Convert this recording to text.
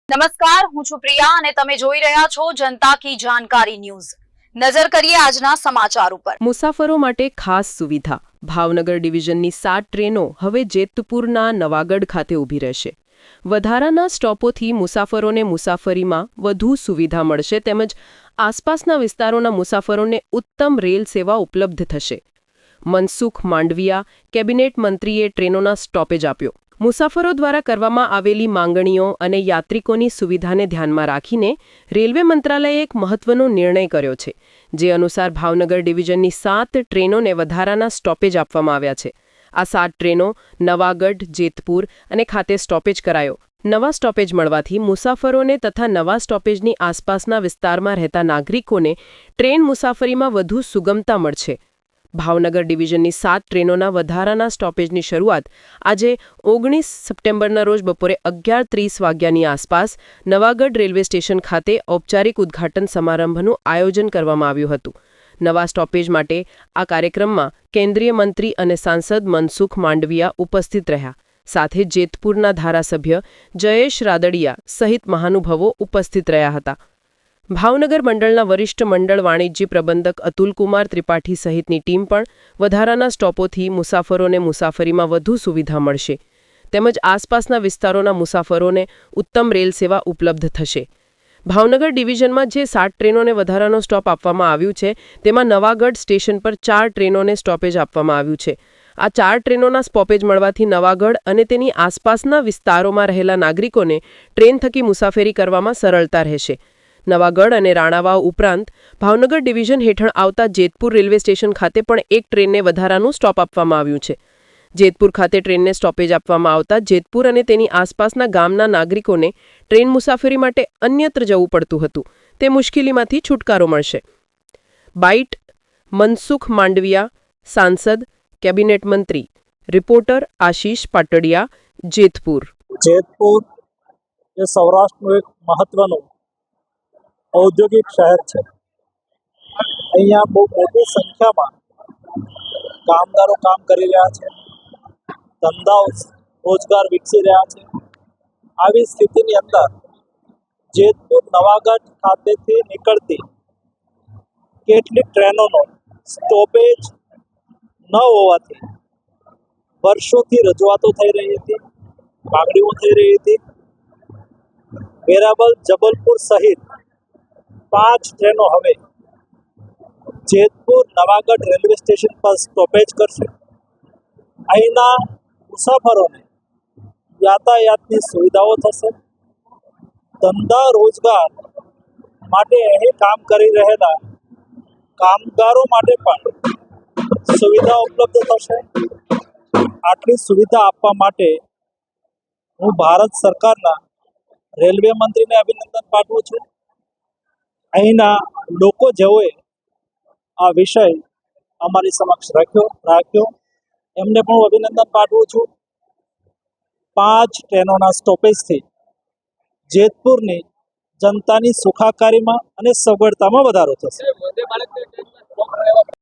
નમસ્કાર, હું છું પ્રિયા અને તમે જોઈ રહ્યા છો જનતા કી જાણકારી ન્યૂઝ। નજર કરીએ આજના સમાચાર ઉપર। મુસાફરો માટે ખાસ સુવિધા। ભાવનગર ડિવિઝનની 7 ટ્રેનો હવે જેતપુરના નવાગઢ ખાતે ઊભી રહેશે। વધારાના સ્ટોપોથી મુસાફરોને મુસાફરીમાં વધુ સુવિધા મળશે તેમજ આસપાસના વિસ્તારોના મુસાફરોને ઉત્તમ રેલ સેવા ઉપલબ્ધ થશે। મનસુખ માંડવિયા કેબિનેટ મંત્રીએ ટ્રેનોના સ્ટોપેજ આપ્યો। મુસાફરો દ્વારા કરવામાં આવેલી માંગણીઓ અને યાત્રિકોની સુવિધાને ધ્યાનમાં રાખીને રેલવે મંત્રાલયે એક મહત્વનો નિર્ણય કર્યો છે, જે અનુસાર ભાવનગર ડિવિઝનની 7 ટ્રેનોને વધારાના સ્ટોપેજ આપવામાં આવ્યા છે। આ 7 ટ્રેનો નવાગઢ, જેતપુર અને ખાતે સ્ટોપેજ કરાયો। નવા સ્ટોપેજ મળવાથી મુસાફરોને તથા નવા સ્ટોપેજની આસપાસના વિસ્તારમાં રહેતા નાગરિકોને ટ્રેન મુસાફરીમાં વધુ સુગમતા મળશે। ભાવનગર ડિવિઝનની 7 ટ્રેનોના વધારાના સ્ટોપેજની શરૂઆત આજે 19 સપ્ટેમ્બરના રોજ બપોરે 11:30 વાગ્યાની આસપાસ નવાગઢ રેલવે સ્ટેશન ખાતે ઔપચારિક ઉદ્ઘાટન સમારંભનું આયોજન કરવામાં આવ્યું હતું। નવા સ્ટોપેજ માટે આ કાર્યક્રમમાં કેન્દ્રીય મંત્રી અને સાંસદ મનસુખ માંડવિયા ઉપસ્થિત રહ્યા, સાથે જેતપુરના ધારાસભ્ય જયેશ રાદડિયા સહિત મહાનુભાવો ઉપસ્થિત રહ્યા હતા। ભાવનગર મંડળના વરિષ્ઠ મંડળ વાણિજ્ય પ્રબંધક અતુલકુમાર ત્રિપાઠી સહિતની ટીમ પણ વધારાના સ્ટોપોથી મુસાફરોને મુસાફરીમાં વધુ સુવિધા મળશે તેમજ આસપાસના વિસ્તારોના મુસાફરોને ઉત્તમ રેલ સેવા ઉપલબ્ધ થશે। ભાવનગર ડિવિઝનમાં જે 7 ટ્રેનોને વધારાનો સ્ટોપ આપવામાં આવ્યું છે તેમાં નવાગઢ સ્ટેશન પર 4 ટ્રેનોને સ્ટોપેજ આપવામાં આવ્યું છે। આ 4 ટ્રેનોના સ્ટોપેજ મળવાથી નવાગઢ અને તેની આસપાસના વિસ્તારોમાં રહેલા નાગરિકોને ટ્રેન થકી મુસાફરી કરવામાં સરળતા રહેશે। નવાગઢ અને રાણાવાવ ઉપરાંત ભાવનગર ડિવિઝન હેઠળ આવતા જેતપુર રેલવે સ્ટેશન ખાતે પણ એક ટ્રેનને વધારાનું સ્ટોપ આપવામાં આવ્યું છે। જેતપુર ખાતે ટ્રેનને સ્ટોપેજ આપવામાં આવતા જેતપુર અને તેની આસપાસના ગામના નાગરિકોને ટ્રેન મુસાફરી માટે અન્યત્ર જવું પડતું હતું, તે મુશ્કેલીમાંથી છુટકારો મળશે। બાઇટ મનસુખ માંડવિયા, સાંસદ, કેબિનેટ મંત્રી। રિપોર્ટર આશીષ પાટડિયા, જેતપુર। જેતપુર એ સૌરાષ્ટ્રનું એક મહત્વનું ઔદ્યોગિક શહેર છે। અહીંયા બહુ મોટી સંખ્યામાં કામદારો કામ કરી રહ્યા છે, ધંધાઓ રોજગાર વિકસી રહ્યા છે। આવી સ્થિતિની અંદર જેતપુર નવાગઢ ખાતેથી નીકળતી કેટલીક ટ્રેનોનો સ્ટોપેજ ન હોવાથી વર્ષોથી રજૂઆતો થઈ રહી હતી, માગણીઓ થઈ રહી હતી। વેરાવળ, જબલપુર સહિત 5 ટ્રેનો હવે જેતપુર નવાગઢ રેલવે સ્ટેશન પર સ્ટોપેજ કરશે। અહીંના મુસાફરોને યાતાયાતની સુવિધાઓ થશે, ધંધા રોજગાર માટે અહીં કામ કરી રહેલા કામદારો માટે પણ સુવિધા ઉપલબ્ધ થશે। આટલી સુવિધા આપવા માટે હું ભારત સરકારના રેલવે મંત્રીને અભિનંદન પાઠવું છું। અહીંના લોકો જેઓએ આ વિષય અમારી સમક્ષ રાખ્યો એમને પણ હું અભિનંદન પાઠવું છું। 5 ટ્રેનોના સ્ટોપેજથી જેતપુરની જનતાની સુખાકારીમાં અને સગવડતામાં વધારો થશે।